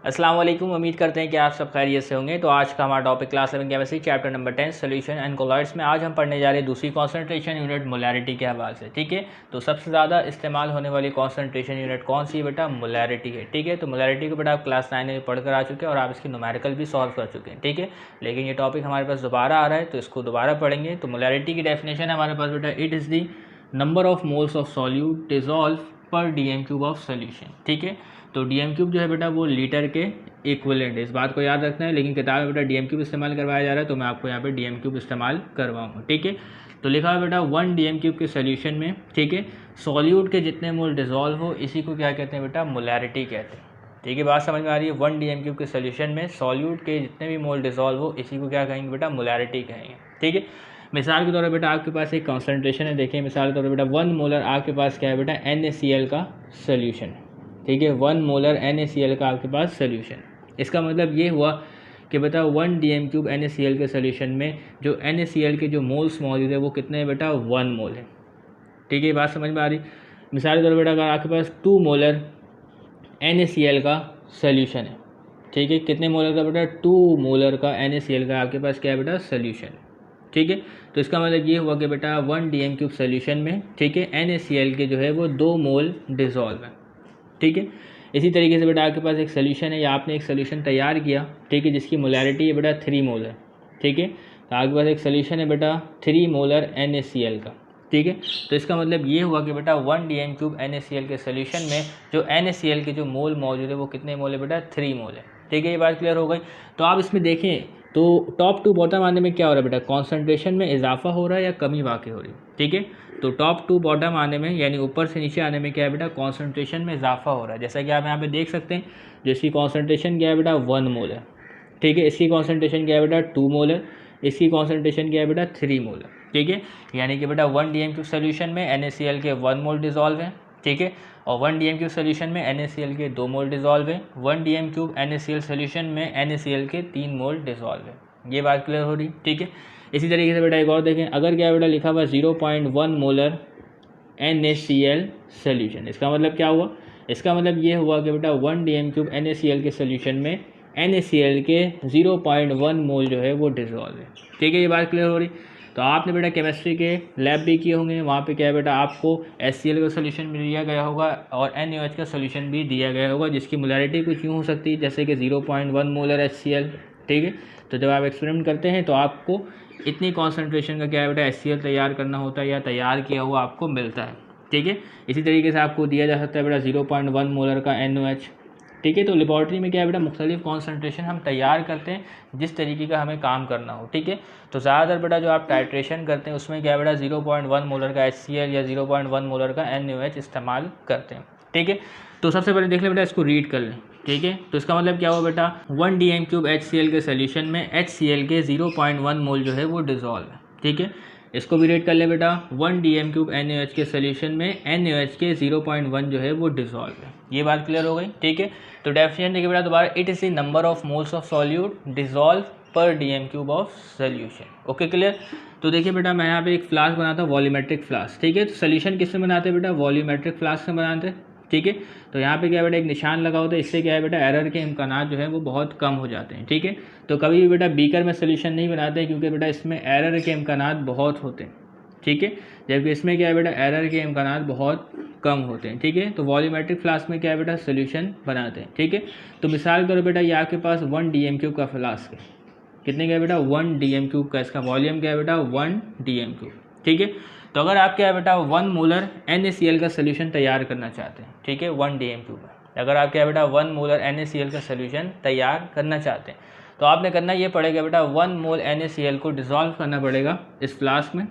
अस्सलाम वालेकुम। उम्मीद करते हैं कि आप सब खैरियत से होंगे। तो आज का हमारा topic class 11 chemistry chapter number 10 solution and colloids में आज हम पढ़ने जा रहे हैं दूसरी कॉन्सेंट्रेशन यूनिट मोलैरिटी के हवाले से। ठीक है, तो सबसे ज़्यादा इस्तेमाल होने वाली कॉन्सेंट्रेशन यूनिट कौन सी है बेटा? मोलैरिटी है। ठीक है, तो मोलैरिटी को बेटा आप क्लास 9 में पढ़ कर आ चुके हैं और आप इसकी न्यूमेरिकल भी सॉल्व कर चुके हैं। ठीक है, लेकिन ये टॉपिक हमारे पास दोबारा आ रहा है तो इसको दोबारा पढ़ेंगे। तो मोलैरिटी की डेफिनेशन हमारे पास बेटा it is the number of moles of solute dissolve पर DM³ ऑफ सोल्यूशन। ठीक है, तो DM³ जो है बेटा वो लीटर के इक्विवेलेंट है, इस बात को याद रखना है। लेकिन किताब में बेटा DM³ इस्तेमाल करवाया जा रहा है तो मैं आपको यहाँ पे DM³ इस्तेमाल करवाऊंगा। ठीक है, तो लिखा है बेटा 1 DM³ के सोल्यूशन में, ठीक है, सॉल्यूट के जितने मोल डिजॉल्व हो इसी को क्या कहते हैं बेटा? मोलैरिटी कहते हैं। ठीक है, बात समझ में आ रही है? 1 DM³ के सोल्यूशन में सॉल्यूट के जितने भी मोल डिजॉल्व हो इसी को क्या कहेंगे बेटा? मोलैरिटी कहेंगे। ठीक है, मिसाल के तौर पर बेटा आपके पास एक कॉन्सेंट्रेशन है, देखिए मिसाल के तौर पर बेटा 1 मोलर आपके पास क्या है बेटा? NaCl का सोल्यूशन। ठीक है, 1 मोलर NaCl का आपके पास सोल्यूशन। इसका मतलब ये हुआ कि बेटा 1 DM³ NaCl के सोल्यूशन में जो NaCl के जो मोल्स मौजूद है वो कितने हैं बेटा? 1 मोल है। ठीक है, बात समझ में आ रही? मिसाल के तौर पर बेटा अगर आपके पास 2 मोलर NaCl का सोल्यूशन है, ठीक है, कितने मोलर का बेटा? 2 मोलर का NaCl का आपके पास क्या है बेटा? सोल्यूशन। ठीक है, तो इसका मतलब ये हुआ कि बेटा 1 DM³ सोल्यूशन में, ठीक है, NaCl के जो है वो 2 मोल डिजॉल्व है। ठीक है, इसी तरीके से बेटा आपके पास एक सोल्यूशन है या आपने एक सोल्यूशन तैयार किया, ठीक है, जिसकी मोलैरिटी है बेटा 3 मोल है। ठीक है, तो आपके पास एक सोल्यूशन है बेटा 3 मोलर NaCl का। ठीक है, तो इसका मतलब ये हुआ कि बेटा 1 DM³ NaCl के सोल्यूशन में जो NaCl के जो मोल मौजूद है वो कितने मोल है बेटा? 3 मोल है। ठीक है, ये बात क्लियर हो गई। तो आप इसमें देखें तो टॉप टू बॉटम आने में क्या हो रहा है बेटा? कॉन्सेंट्रेशन में इजाफा हो रहा है या कमी वाक़ई हो रही है? ठीक है, तो टॉप टू बॉटम आने में यानी ऊपर से नीचे आने में क्या है बेटा? कॉन्सेंट्रेशन में इजाफा हो रहा है। जैसा कि आप यहाँ पे देख सकते हैं, जिसकी कॉन्सेंट्रेशन क्या है बेटा? 1 मोल है। ठीक है, इसकी कॉन्सेंट्रेशन क्या है बेटा? 2 मोल है। इसकी कॉन्सेंट्रेशन क्या है बेटा? 3 मोल है। ठीक है, यानी कि बेटा 1 DM³ सोल्यूशन में NaCl के 1 मोल डिजॉल्व है। ठीक है, और 1 DM³ सोल्यूशन में NaCl के 2 मोल डिजॉल्व है। 1 DM³ NaCl सोल्यूशन में NaCl के 3 मोल डिजॉल्व है। ये बात क्लियर हो रही? ठीक है, इसी तरीके से बेटा एक और देखें, अगर क्या बेटा लिखा हुआ 0.1 मोलर NaCl सोल्यूशन, इसका मतलब क्या हुआ? इसका मतलब ये हुआ कि बेटा 1 DM³ NaCl के सोल्यूशन में NaCl के 0.1 मोल जो है वो डिजॉल्व है। ठीक है, ये बात क्लियर हो रही? तो आपने बेटा केमिस्ट्री के लैब भी किए होंगे, वहाँ पे क्या है बेटा आपको HCl का सोल्यूशन भी दिया गया होगा और NaOH का सोल्यूशन भी दिया गया होगा, जिसकी मोलैरिटी कुछ यूँ हो सकती है जैसे कि 0.1 मोलर HCl। ठीक है, तो जब आप एक्सपेरिमेंट करते हैं तो आपको इतनी कॉन्सेंट्रेशन का क्या है बेटा? HCl तैयार करना होता है या तैयार किया हुआ आपको मिलता है। ठीक है, इसी तरीके से आपको दिया जा सकता है बेटा 0.1 मोलर का NaOH। ठीक है, तो लेबॉर्ट्री में क्या है बेटा? मुख्तलिफ कॉन्सेंट्रेशन हम तैयार करते हैं जिस तरीके का हमें काम करना हो। ठीक है, तो ज़्यादातर बेटा जो आप टाइट्रेशन करते हैं उसमें क्या है बेटा? 0.1 मोलर का HCl या 0.1 मोलर का NaOH इस्तेमाल करते हैं। ठीक है, तो सबसे पहले देख लें बेटा, इसको रीड कर लें। ठीक है, तो इसका मतलब क्या हुआ बेटा? 1 DM³ HCl के सोल्यूशन में HCl के 0.1 मोल जो है वो डिजॉल्व है। ठीक है, इसको भी रेट कर ले बेटा, 1 DM³ NaOH के सोल्यूशन में NaOH के 0.1 जो है वो डिजॉल्व है। ये बात क्लियर हो गई? ठीक है, तो डेफिनेशन देखिए बेटा दोबारा, it is the number of moles of solute dissolve पर DM³ of solution. Okay, clear? तो देखिए बेटा मैं यहाँ पे एक फ्लास्क बनाता हूँ, वॉल्यूमेट्रिक फ्लास्क। ठीक है, तो सोल्यूशन किससे बनाते हैं बेटा? वॉल्यूमेट्रिक फ्लास्क से बनाते हैं। ठीक है, तो यहाँ पे क्या बेटा एक निशान लगा होता है, इससे क्या है बेटा एरर के इम्कानात जो है वो बहुत कम हो जाते हैं। ठीक है, तो कभी भी बेटा बीकर में सोल्यूशन नहीं बनाते हैं क्योंकि बेटा इसमें एरर के इम्कानात बहुत होते हैं। ठीक है, जबकि इसमें क्या है बेटा एरर के इम्कानात बहुत कम होते हैं। ठीक है, तो वॉल्यूमेट्रिक फ्लास्क में क्या है बेटा? सोल्यूशन बनाते हैं। ठीक है, तो मिसाल के तौर बेटा ये आपके पास 1 DM³ का फ्लास्क है। कितने का है बेटा? 1 DM³ का। इसका वॉल्यूम क्या है बेटा? 1 DM³। ठीक है, तो अगर आप क्या है बेटा 1 मोलर NaCl का सोल्यूशन तैयार करना चाहते हैं, ठीक है, 1 DM³ में अगर आप क्या है बेटा 1 मोलर NaCl का सोल्यूशन तैयार करना चाहते हैं तो आपने करना ये पड़ेगा बेटा 1 मोल NaCl को डिज़ोल्व करना पड़ेगा इस फ्लास्क में।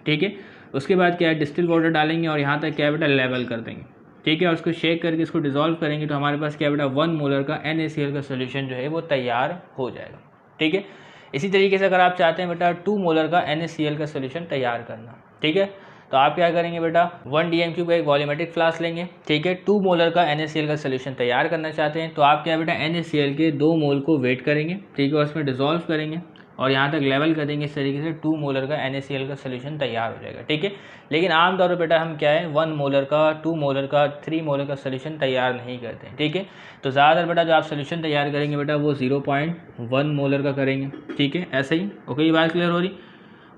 ठीक है, उसके बाद क्या है डिस्टिल वाटर डालेंगे और यहाँ तक क्या है बेटा लेवल कर देंगे। ठीक है, और उसको शेक करके इसको डिज़ोल्व करेंगे तो हमारे पास क्या है बेटा 1 मोलर का NaCl का सोल्यूशन जो है वो तैयार हो जाएगा। ठीक है, इसी तरीके से अगर आप चाहते हैं बेटा 2 मोलर का NaCl का सोल्यूशन तैयार करना, ठीक है, तो आप क्या करेंगे बेटा 1 DM³ का एक वॉल्यूमेट्रिक फ्लास्क लेंगे। ठीक है, 2 मोलर का NaCl का सोल्यूशन तैयार करना चाहते हैं तो आप क्या बेटा NaCl के 2 मोल को वेट करेंगे। ठीक है, और उसमें डिज़ोल्व करेंगे। और यहाँ तक लेवल कर देंगे, इस तरीके से 2 मोलर का NaCl का सोल्यूशन तैयार हो जाएगा। ठीक है, लेकिन आमतौर पर बेटा हम क्या है 1 मोलर का, 2 मोलर का, 3 मोलर का सोल्यूशन तैयार नहीं करते हैं। ठीक है, तो ज़्यादातर बेटा जो आप सोल्यूशन तैयार करेंगे बेटा वो 0.1 मोलर का करेंगे। ठीक है, ऐसे ही। ओके, ये बात क्लियर हो रही।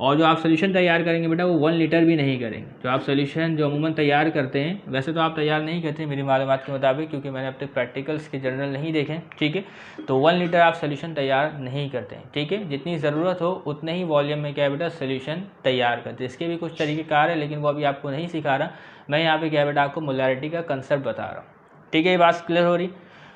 और जो आप सोल्यूशन तैयार करेंगे बेटा वो 1 लीटर भी नहीं करेंगे। जो आप सोल्यूशन जो अमूमन तैयार करते हैं, वैसे तो आप तैयार नहीं करते मेरी मालूमात के मुताबिक, क्योंकि मैंने अब तक प्रैक्टिकल्स के जर्नल नहीं देखे। ठीक है, तो 1 लीटर आप सोल्यूशन तैयार नहीं करते हैं। ठीक है, जितनी ज़रूरत हो उतने ही वॉल्यूम में क्या है बेटा सोल्यूशन तैयार करते हैं। इसके भी कुछ तरीक़ेकार है, लेकिन वो अभी आपको नहीं सिखा रहा मैं। यहाँ पे क्या है बेटा आपको मोलैरिटी का कंसेप्ट बता रहा हूँ। ठीक है, ये बात क्लियर हो रही।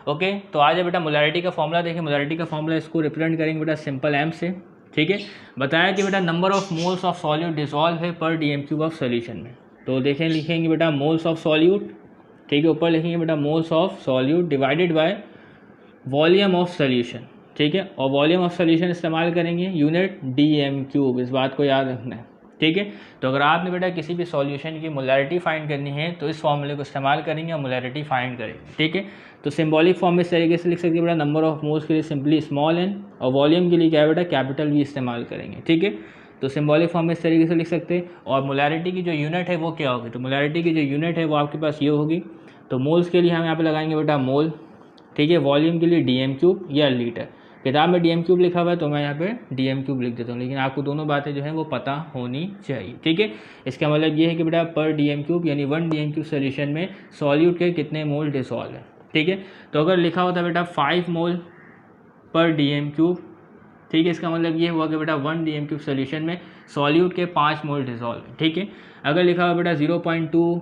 ओके, तो आज बेटा मोलैरिटी का फॉर्मूला देखें। मोलैरिटी का फॉर्मूला इसको रिप्रेजेंट करेंगे बेटा सिंपल m से। ठीक है, बताया कि बेटा number of moles of solute dissolve है पर dm³ ऑफ सोल्यूशन में। तो देखें, लिखेंगे बेटा मोल्स ऑफ सॉल्यूट। ठीक है, ऊपर लिखेंगे बेटा moles of solute divided by volume of solution. ठीक है, और वॉल्यूम ऑफ सोल्यूशन इस्तेमाल करेंगे यूनिट dm³। इस बात को याद रखना है। ठीक है, तो अगर आपने बेटा किसी भी सॉल्यूशन की मोलैरिटी फाइंड करनी है तो इस फॉर्मूले को इस्तेमाल करेंगे और मोलैरिटी फाइंड करेंगे। ठीक है, तो सिंबॉलिक फॉर्म में इस तरीके से लिख सकते हैं बेटा नंबर ऑफ मोल्स के लिए सिंपली स्मॉल n, और वॉल्यूम के लिए क्या है बेटा कैपिटल V इस्तेमाल करेंगे। ठीक है, तो सिंबॉलिक फॉर्म में इस तरीके से लिख सकते हैं। और मोलैरिटी की जो यूनिट है वो क्या होगी, तो मोलैरिटी की जो यूनिट है वो आपके पास ये होगी। तो मोल्स के लिए हम यहाँ पे लगाएंगे बेटा मोल। ठीक है, वॉल्यूम के लिए dm³ या लीटर। किताब में dm³ लिखा हुआ है तो मैं यहाँ पे dm³ लिख देता हूँ, लेकिन आपको दोनों बातें जो है वो पता होनी चाहिए। ठीक है, इसका मतलब ये है कि बेटा पर dm³ यानी 1 dm³ सोल्यूशन में सॉल्यूट के कितने मोल डिसॉल्व है। ठीक है, तो अगर लिखा होता बेटा 5 मोल पर dm³, ठीक है, इसका मतलब ये हुआ कि बेटा 1 dm³ सोल्यूशन में सॉल्यूट के 5 मोल डिसॉल्व है। ठीक है, अगर लिखा हुआ बेटा 0.2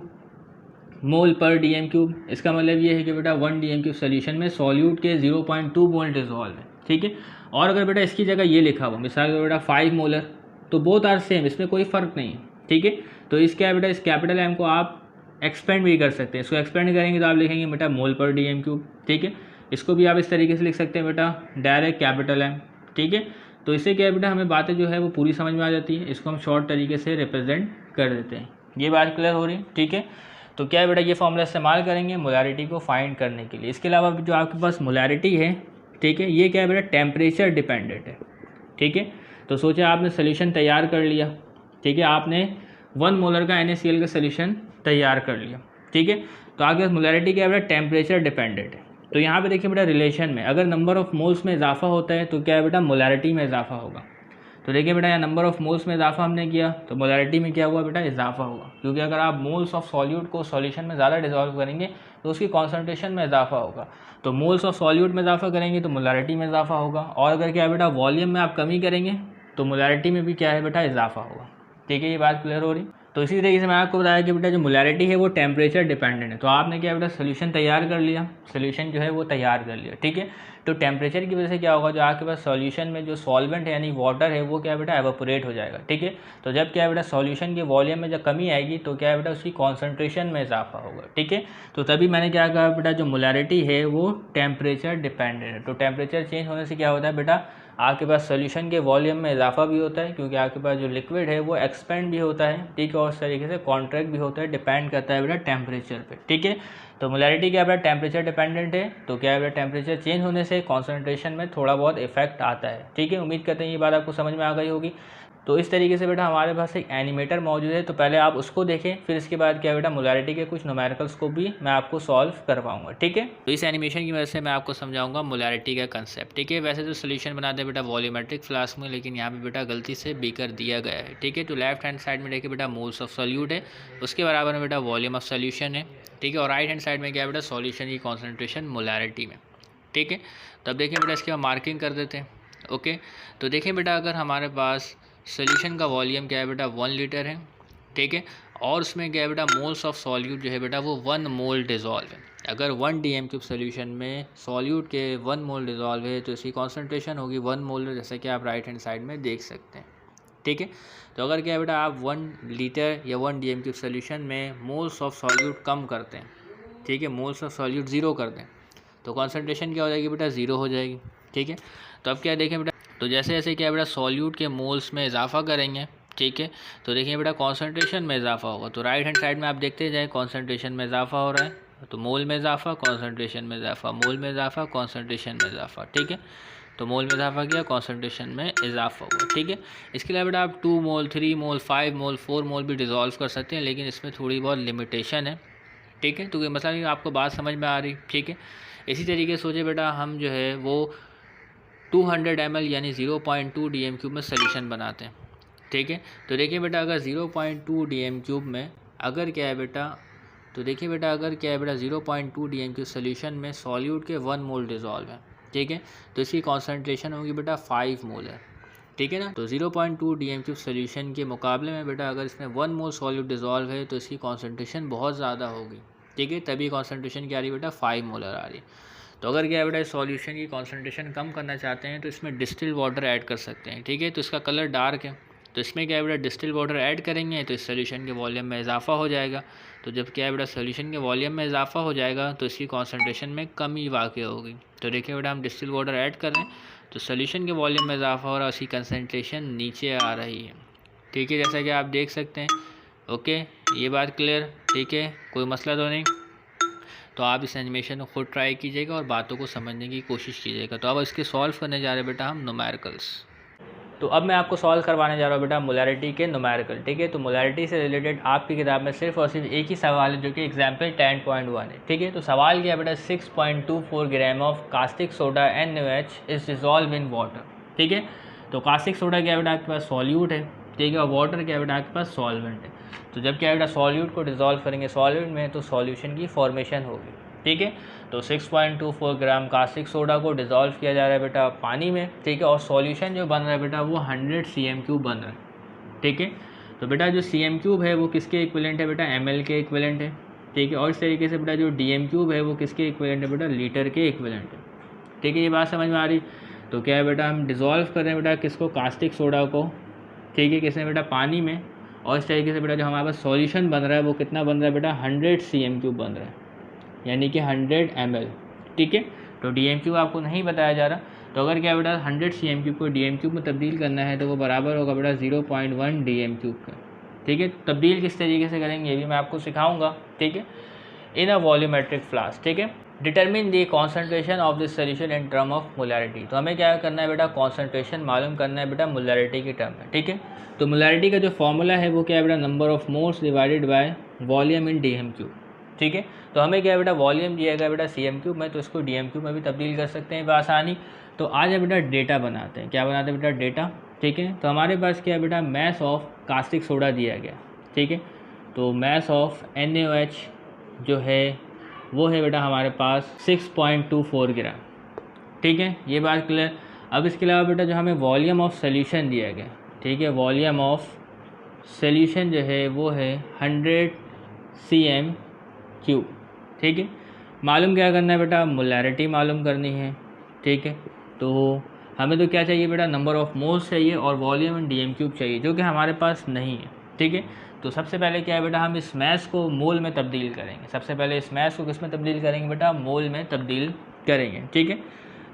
मोल पर dm³, इसका मतलब ये है कि बेटा 1 dm³ सोल्यूशन में सॉल्यूट के 0.2 मोल डिसॉल्व है। ठीक है, और अगर बेटा इसकी जगह ये लिखा हुआ मिसाल के बेटा 5 मोलर, तो बोथ आर सेम, इसमें कोई फ़र्क नहीं है। ठीक है, तो इस क्या बेटा इस कैपिटल M को आप एक्सपेंड भी कर सकते हैं। इसको एक्सपेंड करेंगे तो आप लिखेंगे बेटा मोल पर dm³। ठीक है, इसको भी आप इस तरीके से लिख सकते हैं बेटा डायरेक्ट कैपिटल M। ठीक है, तो इससे क्या बेटा हमें बातें जो है वो पूरी समझ में आ जाती है। इसको हम शॉर्ट तरीके से रिप्रेजेंट कर देते हैं। ये बात क्लियर हो रही। ठीक है, तो क्या है बेटा ये फॉर्मूला इस्तेमाल करेंगे मोलैरिटी को फाइंड करने के लिए। इसके अलावा जो आपके पास मोलैरिटी है, ठीक है, ये क्या है बेटा टेम्परेचर डिपेंडेंट है। ठीक है, तो सोचे आपने सोल्यूशन तैयार कर लिया। ठीक है, आपने 1 मोलर का NaCl का सोल्यूशन तैयार कर लिया। ठीक है, तो आपके पास मोलैरिटी क्या है बेटा टेम्परेचर डिपेंडेंट है। तो यहाँ पे देखिए बेटा रिलेशन में अगर नंबर ऑफ मोल्स में इजाफा होता है तो क्या है बेटा मोलैरिटी में इजाफा होगा। तो देखिए बेटा यहाँ नंबर ऑफ मोल्स में इजाफा हमने किया तो मोलैरिटी में क्या हुआ बेटा इजाफा हुआ, क्योंकि अगर आप मोल्स ऑफ सॉल्यूट को सॉल्यूशन में ज़्यादा डिसॉल्व करेंगे तो उसकी कॉन्सेंट्रेशन में इजाफा होगा। तो मोल्स ऑफ सॉल्यूट में इजाफा करेंगे तो मोलैरिटी में इजाफा होगा। और अगर क्या है बेटा वॉल्यूम में आप कमी करेंगे तो मोलैरिटी में भी क्या है बेटा इजाफा होगा। ठीक है, ये बात क्लियर हो रही। तो इसी तरीके से मैं आपको बताया कि बेटा जो मोलैरिटी है वो टेम्परेचर डिपेंडेंट है। तो आपने क्या बेटा सोल्यूशन तैयार कर लिया, सोल्यूशन जो है वो तैयार कर लिया। ठीक है, तो टेम्परेचर की वजह से क्या होगा, जो आपके पास सॉल्यूशन में जो सॉल्वेंट है यानी वाटर है वो क्या बेटा एवापोरेट हो जाएगा। ठीक है, तो जब क्या बेटा सॉल्यूशन के वॉल्यूम में जब कमी आएगी तो क्या बेटा उसकी कॉन्सेंट्रेशन में इजाफा होगा। ठीक है, तो तभी मैंने क्या कहा बेटा जो मोलैरिटी है वो टेम्परेचर डिपेंडेंट है। तो टेम्परेचर चेंज होने से क्या होता है बेटा आपके पास सोल्यूशन के वॉल्यूम में इजाफा भी होता है, क्योंकि आपके पास जो लिक्विड है वो एक्सपेंड भी होता है। ठीक है, और इस तरीके से कॉन्ट्रैक्ट भी होता है, डिपेंड करता है बेटा टेम्परेचर पे। ठीक है, तो मोलैरिटी क्या बेटा टेम्परेचर डिपेंडेंट है। तो क्या है बेटा टेम्परेचर चेंज होने से कॉन्सेंट्रेशन में थोड़ा बहुत इफेक्ट आता है। ठीक है, उम्मीद करते हैं ये बात आपको समझ में आ गई होगी। तो इस तरीके से बेटा हमारे पास एक एनिमेटर मौजूद है, तो पहले आप उसको देखें, फिर इसके बाद क्या बेटा मोलैरिटी के कुछ न्यूमेरिकल्स को भी मैं आपको सॉल्व करवाऊंगा। ठीक है, तो इस एनिमेशन की वजह से मैं आपको समझाऊंगा मोलैरिटी का कंसेप्ट। ठीक है, वैसे तो सोल्यूशन बनाते हैं बेटा वॉल्यूमेट्रिक फ्लास्क में, लेकिन यहाँ पे बेटा गलती से बीकर दिया गया है। ठीक है, तो लेफ्ट हैंड साइड में देखिए बेटा मोल्स ऑफ सोल्यूट है, उसके बराबर में बेटा वॉल्यूम ऑफ सोल्यूशन है। ठीक है, और राइट हैंड साइड में क्या बेटा सॉल्यूशन की कॉन्सेंट्रेशन मोलैरिटी में। ठीक है, तो अब देखिए बेटा इसके बाद मार्किंग कर देते हैं। ओके, तो देखिए बेटा अगर हमारे पास सोल्यूशन का वॉल्यूम क्या है बेटा 1 लीटर है। ठीक है, और उसमें क्या है बेटा मोल्स ऑफ सॉल्यूट जो है बेटा वो 1 मोल डिज़ोल्व है। अगर 1 dm³ सोल्यूशन में सॉल्यूट के 1 मोल डिज़ोल्व है तो इसकी कॉन्सेंट्रेशन होगी 1 मोल, जैसे कि आप राइट हैंड साइड में देख सकते हैं। ठीक है, तो अगर क्या है बेटा आप 1 लीटर या 1 dm³ सोल्यूशन में मोल्स ऑफ सॉल्यूट कम करते हैं, ठीक है, मोल्स ऑफ सॉल्यूट 0 कर दें तो कॉन्सेंट्रेशन क्या हो जाएगी बेटा 0 हो जाएगी। ठीक है, तो अब क्या देखें बेटा, तो जैसे जैसे क्या बेटा सॉल्यूट के मोल्स में इजाफा करेंगे, ठीक है, तो देखिए बेटा कॉन्सेंट्रेशन में इजाफा होगा। तो राइट हैंड साइड में आप देखते जाए कॉन्सेंट्रेशन में इजाफा हो रहा है, तो मोल में इजाफा, कॉन्सेंट्रेशन में इजाफा, मोल में इजाफा, कॉन्सेंट्रेशन में इजाफा। ठीक है, तो मोल में इजाफा किया, कॉन्सेंट्रेशन में इजाफा हुआ। ठीक है, इसके अलावा बेटा आप 2 मोल, 3 मोल, 5 मोल, 4 मोल भी डिज़ोल्व कर सकते हैं, लेकिन इसमें थोड़ी बहुत लिमिटेशन है। ठीक है, तो ये मसला नहीं, आपको बात समझ में आ रही। ठीक है, इसी तरीके से सोचे बेटा हम जो है वो 200 ml यानी 0.2 DM³ में सोल्यूशन बनाते हैं। ठीक है, तो देखिए बेटा अगर 0.2 DM³ में अगर क्या है बेटा, तो देखिए बेटा अगर क्या है बेटा 0.2 DM³ सोल्यूशन में सॉल्यूट के 1 मोल डिज़ोल्व है। ठीक है, तो इसकी कॉन्सेंट्रेशन होगी बेटा 5 मोल है। ठीक है ना, तो 0.2 DM³ सोल्यूशन के मुकाबले में बेटा अगर इसमें 1 मोल सॉल्यूट डिज़ोल्व है तो इसकी कॉन्सेंट्रेशन बहुत ज़्यादा होगी। ठीक है, तभी कॉन्सेंट्रेशन क्या आ रही है बेटा 5 मोलर आ रही है। तो अगर क्या है बेटा सॉल्यूशन की कॉन्सेंट्रेशन कम करना चाहते हैं तो इसमें डिस्टिल वाटर ऐड कर सकते हैं। ठीक है, तो इसका कलर डार्क है, तो इसमें क्या है बेटा डिस्टिल वाटर ऐड करेंगे तो इस सोल्यूशन के वॉल्यूम में इजाफा हो जाएगा। तो जब क्या है बेटा सोल्यूशन के वॉल्यूम में इजाफा हो जाएगा तो इसकी कॉन्सेंट्रेशन में कमी वाक़ होगी। तो देखिए बेटा हम डिस्टिल वाटर ऐड कर रहे हैं तो सोल्यूशन के वॉल्यूम में इजाफा हो रहा है, उसकी कंसनट्रेशन नीचे आ रही है। ठीक है, जैसा कि आप देख सकते हैं। ओके, ये बात क्लियर। ठीक है, कोई मसला तो नहीं। तो आप इस एनिमेशन को खुद ट्राई कीजिएगा और बातों को समझने की कोशिश कीजिएगा। तो अब इसके सॉल्व करने जा रहे हैं बेटा हम न्यूमेरिकल्स। तो अब मैं आपको सॉल्व करवाने जा रहा हूँ बेटा मोलैरिटी के न्यूमेरिकल। ठीक है, तो मोलैरिटी से रिलेटेड आपकी किताब में सिर्फ और सिर्फ एक ही सवाल है जो कि एग्जाम्पल 10.1 है। ठीक है, तो सवाल क्या है बेटा 6.24 gram of caustic soda NaOH is dissolve in water. ठीक है, तो कास्टिक सोडा क्या है बेटा आपके पास सॉल्यूट है। ठीक है, और वाटर क्या है बेटा आपके पास सॉल्वेंट है। तो जब क्या है बेटा सॉल्यूट को डिजॉल्व करेंगे सॉल्वेंट में तो सॉल्यूशन की फॉर्मेशन होगी। ठीक है, तो 6.24 ग्राम कास्टिक सोडा को डिज़ोल्व किया जा रहा है बेटा पानी में। ठीक है, और सॉल्यूशन जो बन रहा है बेटा वो 100 cm³ बन रहा है। ठीक है, तो बेटा जो cm³ है वो किसके इक्विवेलेंट है बेटा ml के इक्विवेलेंट है। ठीक है, और इस तरीके से बेटा जो DM³ है वो किसके इक्विवेलेंट है बेटा लीटर के इक्विवेलेंट है। ठीक है, ये बात समझ में आ रही। तो क्या है बेटा हम डिज़ोल्व कर रहे हैं बेटा किसको, कास्टिक सोडा को। ठीक है, किसने बेटा पानी में, और इस तरीके से बेटा जो हमारे पास सॉल्यूशन बन रहा है वो कितना बन रहा है बेटा 100 cm³ बन रहा है, यानी कि 100 ml। ठीक है, तो DM³ आपको नहीं बताया जा रहा। तो अगर क्या बेटा 100 cm³ को DM³ में तब्दील करना है तो वो बराबर होगा बेटा 0.1 DM³ का। ठीक है, तब्दील किस तरीके से करेंगे ये भी मैं आपको सिखाऊंगा। ठीक है, इन अ वॉल्यूमेट्रिक फ्लास्क। ठीक है, determine the concentration of this solution in term of molarity. तो हमें क्या करना है बेटा कॉन्सेंट्रेशन मालूम करना है बेटा मोलैरिटी के टर्म में। ठीक है, तो मोलैरिटी का जो फॉर्मूला है वो क्या है बेटा number of moles divided by volume in DM³। ठीक है, तो हमें क्या है बेटा वॉल्यूम दिया गया बेटा cm³ में, तो इसको DM³ में भी तब्दील कर सकते हैं बआसानी। तो आज बेटा डेटा बनाते हैं। क्या बनाते हैं बेटा डेटा। ठीक है, तो हमारे पास क्या है बेटा मैस ऑफ कास्टिक सोडा दिया गया। ठीक है, तो मैस ऑफ NaOH जो है वो है बेटा हमारे पास 6.24 ग्राम। ठीक है, ये बात क्लियर। अब इसके अलावा बेटा जो हमें वॉल्यूम ऑफ सोल्यूशन दिया गया। ठीक है, वॉल्यूम ऑफ सोल्यूशन जो है वो है 100 cm³। ठीक है, मालूम क्या करना है बेटा मोलैरिटी मालूम करनी है। ठीक है, तो हमें तो क्या चाहिए बेटा नंबर ऑफ मोल्स चाहिए और वॉल्यूम इन DM³ चाहिए जो कि हमारे पास नहीं है। ठीक है, तो सबसे पहले क्या है बेटा हम इस मैस को मोल में तब्दील करेंगे। सबसे पहले इस मैस को किस में तब्दील करेंगे बेटा मोल में तब्दील करेंगे। ठीक है,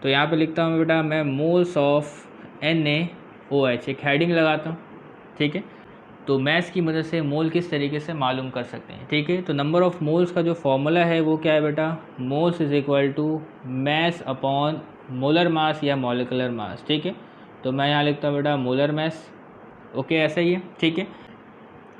तो यहाँ पे लिखता हूँ बेटा मैं मोल्स ऑफ NaOH एक हेडिंग लगाता हूँ। ठीक है, तो मैस की मदद से मोल किस तरीके से मालूम कर सकते हैं। ठीक है, तो नंबर ऑफ मोल्स का जो फॉर्मूला है वो क्या है बेटा moles is equal to mass upon molar mass या मॉलिकुलर मास। ठीक है, तो मैं यहाँ लिखता हूँ बेटा मोलर मैस। ओके, ऐसा ही है। ठीक है,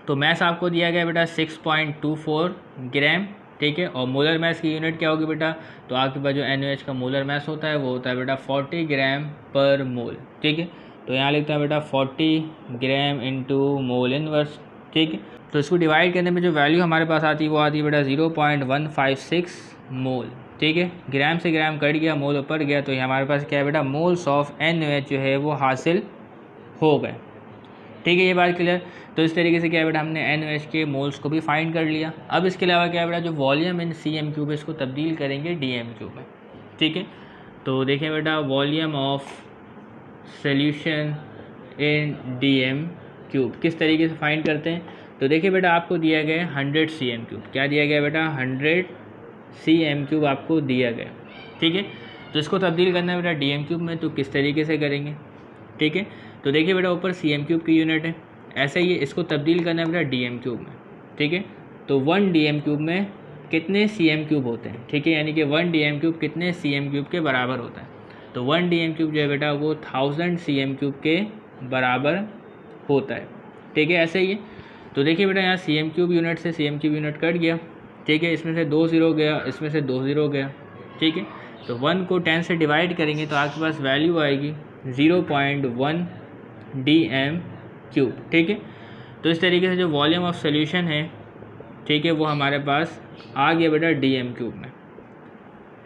तो मैस आपको दिया गया बेटा 6.24 ग्राम। ठीक है, और मोलर मैस की यूनिट क्या होगी बेटा, तो आपके पास जो NaOH का मोलर मैस होता है वो होता है बेटा 40 ग्राम पर मोल। ठीक है, तो यहाँ लिखता है बेटा 40 ग्राम इंटू मोल इनवर्स। ठीक है, तो इसको डिवाइड करने में जो वैल्यू हमारे पास आती है वो आती है बेटा 0.156 मोल। ठीक है, ग्राम से ग्राम कट गया, मोल ऊपर गया, तो ये हमारे पास क्या है बेटा मोल्स ऑफ NaOH जो है वो हासिल हो गए। ठीक है, ये बात क्लियर। तो इस तरीके से क्या है बेटा हमने NaOH के मोल्स को भी फाइंड कर लिया। अब इसके अलावा क्या है बेटा जो वॉल्यूम इन cm³ इसको तब्दील करेंगे DM³ में। ठीक है, तो देखें बेटा volume of solution in DM³ किस तरीके से फाइंड करते हैं। तो देखिए बेटा आपको दिया गया 100 cm³। क्या दिया गया बेटा 100 cm³ आपको दिया गया। ठीक है, तो इसको तब्दील करना है बेटा DM³ में, तो किस तरीके से करेंगे। ठीक है, तो देखिए बेटा ऊपर cm³ की यूनिट है, ऐसे ही इसको तब्दील करना है बेटा DM³ में। ठीक है, तो 1 DM³ में कितने cm³ होते हैं। ठीक है, यानी कि 1 DM³ कितने cm³ के बराबर होता है। तो 1 dm³ जो है बेटा वो 1000 cm³ के बराबर होता है। ठीक है, ऐसे ही है। तो देखिए बेटा यहाँ cm³ यूनिट से cm³ यूनिट कट गया। ठीक है, इसमें से 2 0 गया, इसमें से 2 0 गया। ठीक है, तो 1 को 10 से डिवाइड करेंगे तो आपके पास वैल्यू आएगी 0.1 dm³। ठीक है, तो इस तरीके से जो वॉल्यूम ऑफ सोल्यूशन है, ठीक है, वो हमारे पास आ गया बेटा dm³ में।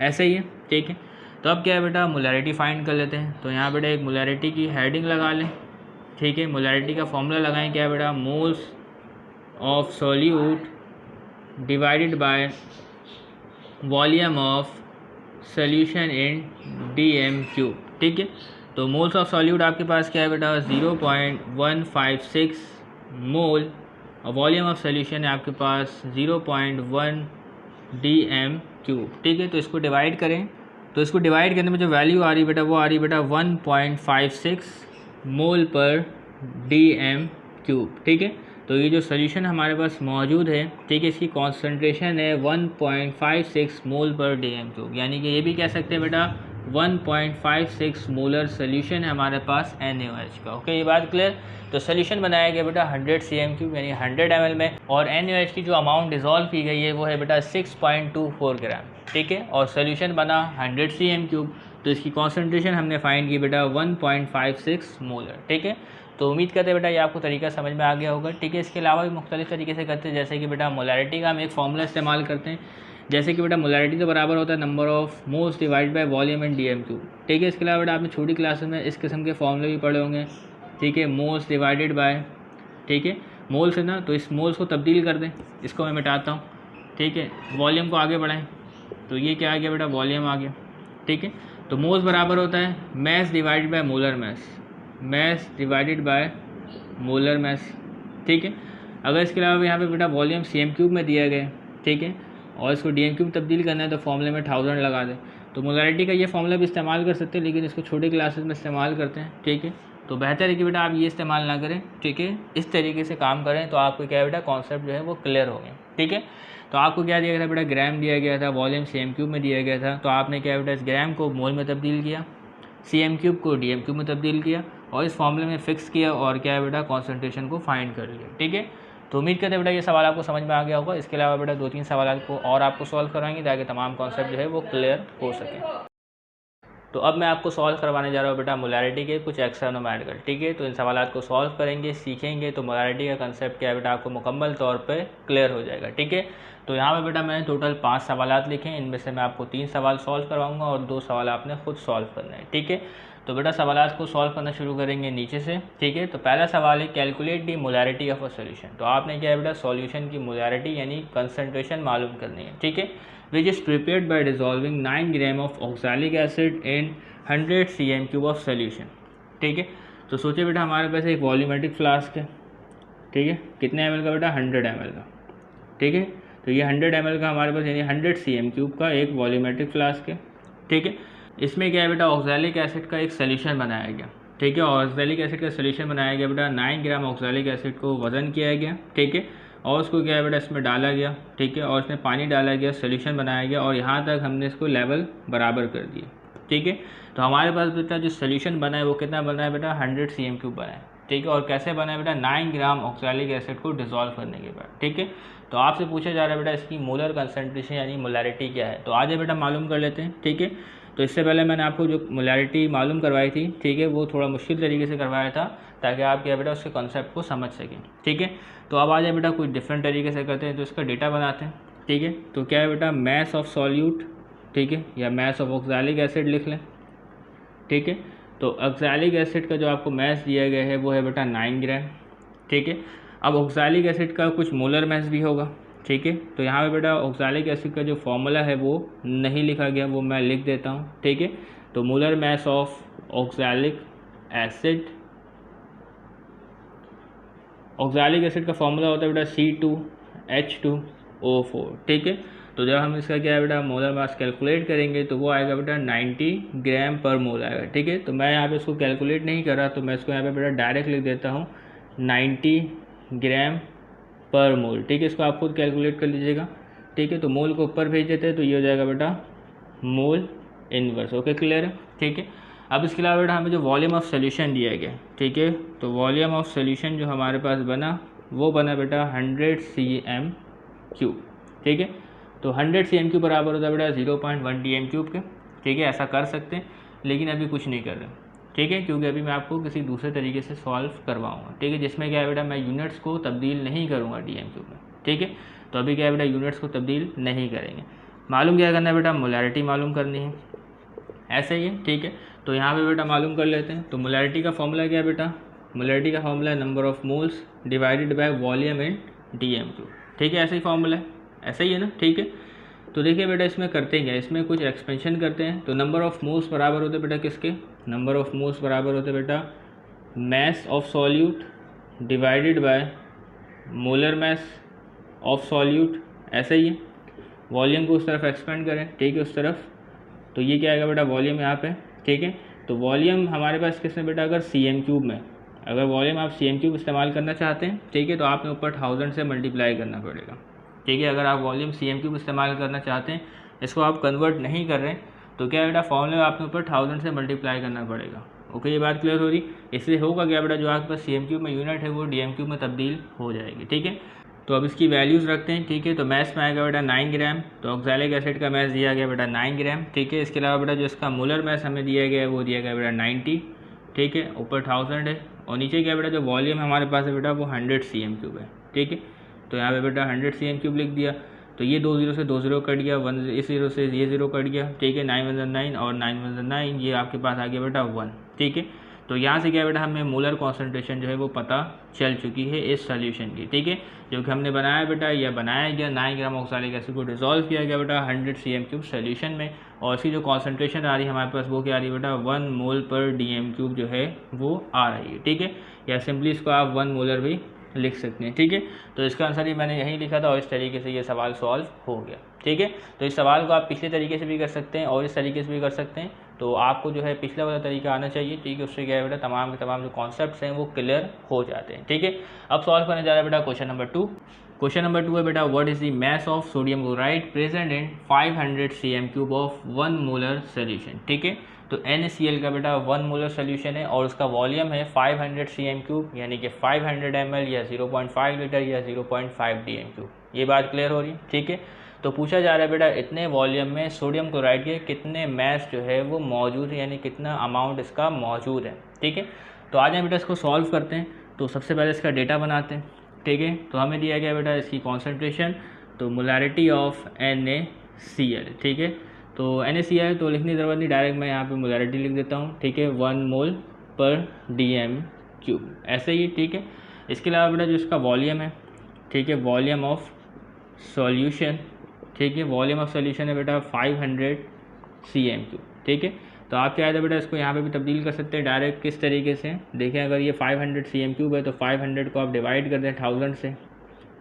ऐसे ही है। ठीक है, तो अब क्या है बेटा, मोलैरिटी फाइंड कर लेते हैं। तो यहाँ बेटा एक मोलैरिटी की हेडिंग लगा लें। ठीक है, मोलैरिटी का फॉर्मूला लगाएं, क्या है बेटा, moles of solute divided by volume of solution in dm³। ठीक है, तो मोल्स ऑफ सॉल्यूट आपके पास क्या है बेटा 0.156 मोल और वॉल्यूम ऑफ सोल्यूशन है आपके पास 0.1 dm³। ठीक है, तो इसको डिवाइड करें, तो इसको डिवाइड करने में जो वैल्यू आ रही बेटा वो आ रही बेटा 1.56 मोल पर dm³। ठीक है, तो ये जो सोल्यूशन हमारे पास मौजूद है, ठीक है, इसकी कॉन्सेंट्रेशन है 1.56 मोल पर dm³, यानी कि ये भी कह सकते हैं बेटा 1.56 मोलर सोल्यूशन है हमारे पास NaOH का। ओके, ये बात क्लियर। तो सोल्यूशन बनाया गया बेटा 100 cm³ यानी 100 ml में, और NaOH की जो अमाउंट डिज़ोल्व की गई है वो है बेटा 6.24 ग्राम। ठीक है, और सोल्यूशन बना 100 cm³, तो इसकी कॉन्सेंट्रेशन हमने फाइंड की बेटा 1.56 मोलर। ठीक है, तो उम्मीद करते हैं बेटा ये आपको तरीका समझ में आ गया होगा। ठीक है, इसके अलावा भी मुख्तलिफ तरीके से करते हैं, जैसे कि बेटा मोलैरिटी का हम एक फॉर्मूला इस्तेमाल करते हैं, जैसे कि बेटा मोलैरिटी तो बराबर होता है number of moles divide by volume in dm³। ठीक है, इसके अलावा बेटा आपने छोटी क्लासेस में इस किस्म के फॉर्मूले भी पढ़े होंगे। ठीक है, मोल्स डिवाइडेड बाय, ठीक है, मोल्स है ना, तो इस मोल्स को तब्दील कर दें, इसको मैं मिटाता हूँ। ठीक है, वॉल्यूम को आगे बढ़ाएं, तो ये क्या आ गया बेटा, वॉल्यूम आ गया। ठीक है, तो मोल्स बराबर होता है mass divided by molar mess, mess divided by molar mass. ठीक है, अगर इसके अलावा यहाँ पे बेटा वॉल्यूम cm³ में दिया गया, ठीक है, और इसको dm³ तब्दील करना है तो फॉर्मूले में 1000 लगा दें। तो मोलैरिटी का ये फॉर्मूला भी इस्तेमाल कर सकते हैं, लेकिन इसको छोटे क्लासेस में इस्तेमाल करते हैं। ठीक है, तो बेहतर है कि बेटा आप ये इस्तेमाल ना करें। ठीक है, इस तरीके से काम करें तो आपको क्या है बेटा, कॉन्सेप्ट जो है वो क्लियर हो गए। ठीक है, तो आपको क्या दिया गया था बेटा, ग्राम दिया गया था, वॉल्यूम cm³ में दिया गया था, तो आपने क्या बेटा इस ग्राम को मोल में तब्दील किया, cm³ को dm³ में तब्दील किया और इस फॉर्मूले में फिक्स किया और क्या है बेटा कॉन्सेंट्रेशन को फाइंड कर लिया। ठीक है, तो उम्मीद करते हैं बेटा ये सवाल आपको समझ में आ गया होगा। इसके अलावा बेटा 2-3 सवाल को और आपको सॉल्व कराएंगे ताकि तमाम कॉन्सेप्ट जो है वो क्लियर हो सके। तो अब मैं आपको सॉल्व करवाने जा रहा हूँ बेटा मोलैरिटी के कुछ एक्स्ट्रानोमेटिकल। ठीक है, तो इन सवाल को सॉल्व करेंगे, सीखेंगे, तो मोलैरिटी का कंसेप्ट क्या है बेटा आपको मुकम्मल तौर पे क्लियर हो जाएगा। ठीक है, तो यहाँ पे बेटा मैंने टोटल 5 सवाल लिखे, इनमें से मैं आपको 3 सवाल सॉल्व करवाऊँगा और 2 सवाल आपने खुद सॉल्व करना है। ठीक है, तो बेटा सवाल को सॉल्व करना शुरू करेंगे नीचे से। ठीक है, तो पहला सवाल है calculate the molarity of a solution. तो आपने क्या है बेटा सॉल्यूशन की मोलैरिटी यानी कंसंट्रेशन मालूम करनी है। ठीक है, which is prepared by dissolving 9 gram of oxalic acid in 100 cm³ of solution. ठीक है, तो सोचिए बेटा हमारे पास एक वॉल्यूमेट्रिक फ्लास्क है। ठीक है, कितने ml का बेटा 100 ml का। ठीक है, तो ये 100 ml का हमारे पास यानी 100 cm³ का एक वॉल्यूमेट्रिक फ्लास्क है। ठीक है, इसमें क्या है बेटा ऑक्सैलिक एसिड का एक सोल्यूशन बनाया गया। ठीक है, ऑक्सैलिक एसिड का सोल्यूशन बनाया गया बेटा 9 ग्राम ऑक्सैलिक एसिड को वज़न किया गया। ठीक है, और उसको क्या है बेटा इसमें डाला गया। ठीक है, और इसमें पानी डाला गया, सोल्यूशन बनाया गया और यहाँ तक हमने इसको लेवल बराबर कर दिया। ठीक है, तो हमारे पास बेटा जो सोल्यूशन बना है वो कितना बना है बेटा 100 cm³ बना है। ठीक है, और कैसे बना है बेटा 9 ग्राम ऑक्सैलिक एसिड को डिसॉल्व करने के बाद। ठीक है, तो आपसे पूछा जा रहा है बेटा इसकी मोलर कंसंट्रेशन यानी मोलैरिटी क्या है, तो आज बेटा मालूम कर लेते हैं। ठीक है, तो इससे पहले मैंने आपको जो मोलैरिटी मालूम करवाई थी, ठीक है, वो थोड़ा मुश्किल तरीके से करवाया था ताकि आप क्या बेटा उसके कॉन्सेप्ट को समझ सकें। ठीक है, तो अब आ जाए बेटा कुछ डिफरेंट तरीके से करते हैं, तो इसका डेटा बनाते हैं। ठीक है, तो क्या है बेटा मैस ऑफ सॉल्यूट, ठीक है, या मैस ऑफ ऑक्सैलिक एसिड लिख लें। ठीक है, तो ऑक्सैलिक एसिड का जो आपको मैस दिया गया है वो है बेटा 9 ग्राम। ठीक है, अब ऑक्सैलिक एसिड का कुछ मोलर मैस भी होगा। ठीक है, तो यहाँ पे बेटा ऑक्सैलिक एसिड का जो फॉर्मूला है वो नहीं लिखा गया, वो मैं लिख देता हूँ। ठीक है, तो molar mass of oxalic acid, oxalic acid का फॉर्मूला होता है बेटा C2H2O4। ठीक है, तो जब हम इसका क्या है बेटा मोलर मास कैलकुलेट करेंगे तो वो आएगा बेटा 90 ग्राम पर मोल आएगा। ठीक है, तो मैं यहाँ पे इसको कैलकुलेट नहीं कर रहा, तो मैं इसको यहाँ पे बेटा डायरेक्ट लिख देता हूँ 90 ग्राम पर मोल। ठीक है, इसको आप खुद कैलकुलेट कर लीजिएगा। ठीक है, तो मोल को ऊपर भेज देते हैं तो ये हो जाएगा बेटा मोल इनवर्स। ओके क्लियर है, ठीक है। अब इसके अलावा बेटा हमें जो वॉल्यूम ऑफ सोल्यूशन दिया गया, ठीक है, तो वॉल्यूम ऑफ सोल्यूशन जो हमारे पास बना वो बना बेटा 100 cm3, ठीक है। तो 100 cm3 बराबर होता है बेटा 0.1 dm3 के, ठीक है। ऐसा कर सकते हैं लेकिन अभी कुछ नहीं कर रहे, ठीक है, क्योंकि अभी मैं आपको किसी दूसरे तरीके से सॉल्व करवाऊंगा, ठीक है, जिसमें क्या है बेटा मैं यूनिट्स को तब्दील नहीं करूँगा dm3 में, ठीक है। तो अभी क्या है बेटा यूनिट्स को तब्दील नहीं करेंगे। मालूम क्या करना है बेटा, मोलैरिटी मालूम करनी है, ऐसे ही है, ठीक है। तो यहाँ पे बेटा मालूम कर लेते हैं। तो मोलैरिटी का फॉर्मूला क्या है बेटा, मोलैरिटी का फॉर्मूला है number of moles divided by volume in dm3, ठीक है। ऐसे ही फॉर्मूला है, ऐसा ही है ना, ठीक है। तो देखिए बेटा इसमें करते हैं क्या, इसमें कुछ एक्सपेंशन करते हैं। तो नंबर ऑफ मोल्स बराबर होते बेटा किसके, नंबर ऑफ मोल्स बराबर होते बेटा mass of solute divided by molar mass of solute, ऐसा ही है। वॉल्यूम को उस तरफ एक्सपेंड करें, ठीक है, उस तरफ। तो ये क्या आएगा बेटा वॉल्यूम यहाँ पे, ठीक है। तो वॉल्यूम हमारे पास किसमें बेटा, अगर cm3 में, अगर वॉल्यूम आप cm3 इस्तेमाल करना चाहते हैं, ठीक है, तो आपने ऊपर 1000 से मल्टीप्लाई करना पड़ेगा, ठीक है। अगर आप वॉल्यूम cm3 इस्तेमाल करना चाहते हैं, इसको आप कन्वर्ट नहीं कर रहे हैं, तो क्या बेटा फॉर्मूले में आपने ऊपर 1000 से मल्टीप्लाई करना पड़ेगा। ओके, ये बात क्लियर हो रही। इससे होगा क्या बेटा, जो आपके पास cm3 में यूनिट है वो dm3 में तब्दील हो जाएगी, ठीक है। तो अब इसकी वैल्यूज़ रखते हैं, ठीक है। तो मैथ्स में आएगा बेटा 9 ग्राम। तो ऑक्सैलिक एसिड का मैथ्स दिया गया बेटा 9 ग्राम, ठीक है। इसके अलावा बेटा जो इसका मोलर मैथ्स हमें दिया गया है वो दिया गया बेटा 90, ठीक है, ऊपर 1000 है। और नीचे क्या बेटा जो वॉल्यूम हमारे पास है बेटा वो 100 cm3 है, ठीक है। तो यहाँ पे बेटा 100 cm3 लिख दिया। तो ये 2 0 से 2 0 कट गया, 1 इस 0 से ये 0 कट गया, ठीक है। 9 1 9 और 9 1 9, ये आपके पास आ गया बेटा 1, ठीक है। तो यहाँ से क्या बेटा हमें मोलर कॉन्सेंट्रेशन जो है वो पता चल चुकी है इस सोल्यूशन की, ठीक है, जो कि हमने बनाया बेटा, या बनाया गया 9 ग्राम ऑक्सैलिक एसिड को डिसॉल्व किया गया बेटा 100 cm3 सोल्यूशन में। और इसकी जो कॉन्सेंट्रेशन आ रही है हमारे पास वो क्या आ रही है बेटा 1 मोल पर dm3 जो है वो आ रही है, ठीक है। या सिंपली इसको आप 1 मोलर भी लिख सकते हैं, ठीक है। तो इसका आंसर ही मैंने यही लिखा था और इस तरीके से ये सवाल सॉल्व हो गया, ठीक है। तो इस सवाल को आप पिछले तरीके से भी कर सकते हैं और इस तरीके से भी कर सकते हैं। तो आपको जो है पिछला वाला तरीका आना चाहिए, ठीक है। उससे क्या है बेटा तमाम के तमाम जो कॉन्सेप्ट्स हैं वो क्लियर हो जाते हैं, ठीक है। अब सॉल्व करने जा रहा है बेटा क्वेश्चन नंबर 2। क्वेश्चन नंबर 2 है बेटा, what is the mass of sodium chloride present in 500 cm3 of 1 molar solution, ठीक है। तो NaCl का बेटा 1 मोलर सोल्यूशन है और उसका वॉल्यूम है 500 cm3, यानी कि 500 ml या 0.5 लीटर या 0.5 dm3। ये बात क्लियर हो रही है, ठीक है। तो पूछा जा रहा है बेटा इतने वॉल्यूम में सोडियम क्लोराइड के कितने मास जो है वो मौजूद है, यानी कितना अमाउंट इसका मौजूद है, ठीक है। तो आज हम बेटा इसको सॉल्व करते हैं। तो सबसे पहले इसका डेटा बनाते हैं, ठीक है। तो हमें दिया गया बेटा इसकी कॉन्सेंट्रेशन, तो मोलैरिटी ऑफ NaCl, ठीक है। तो NaCl तो लिखने की ज़रूरत नहीं, डायरेक्ट मैं यहाँ पे मोलैरिटी लिख देता हूँ, ठीक है, 1 मोल पर dm3, ऐसे ही, ठीक है। इसके अलावा बेटा जो इसका वॉल्यूम है, ठीक है, वॉल्यूम ऑफ सॉल्यूशन, ठीक है, वॉल्यूम ऑफ सॉल्यूशन है बेटा 500 cm3, ठीक है। तो आप क्या है बेटा इसको यहाँ पे भी तब्दील कर सकते हैं डायरेक्ट, किस तरीके से देखें, अगर ये 500 cm3 है तो 500 को आप डिवाइड कर दें 1000 से,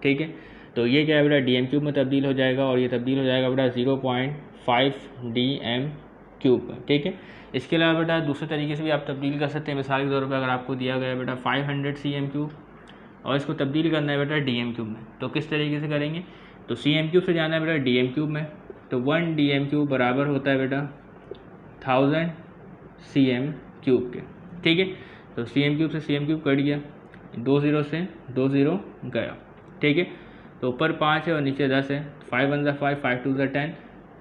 ठीक है। तो ये क्या है बेटा dm3 में तब्दील हो जाएगा और ये तब्दील हो जाएगा बेटा 0.5 dm3, ठीक है। इसके अलावा बेटा दूसरे तरीके से भी आप तब्दील कर सकते हैं। मिसाल के तौर पर अगर आपको दिया गया बेटा 500 cm3 और इसको तब्दील करना है बेटा dm3 में, तो किस तरीके से करेंगे, तो cm3 से जाना है बेटा dm3 में। तो 1 dm3 बराबर होता है बेटा 1000 cm3 के, ठीक है। तो cm3 से cm3 कट गया, 2 0 से 2 0 गया, ठीक है। तो ऊपर 5 है और नीचे 10 है, 5 1 5 5 2 10,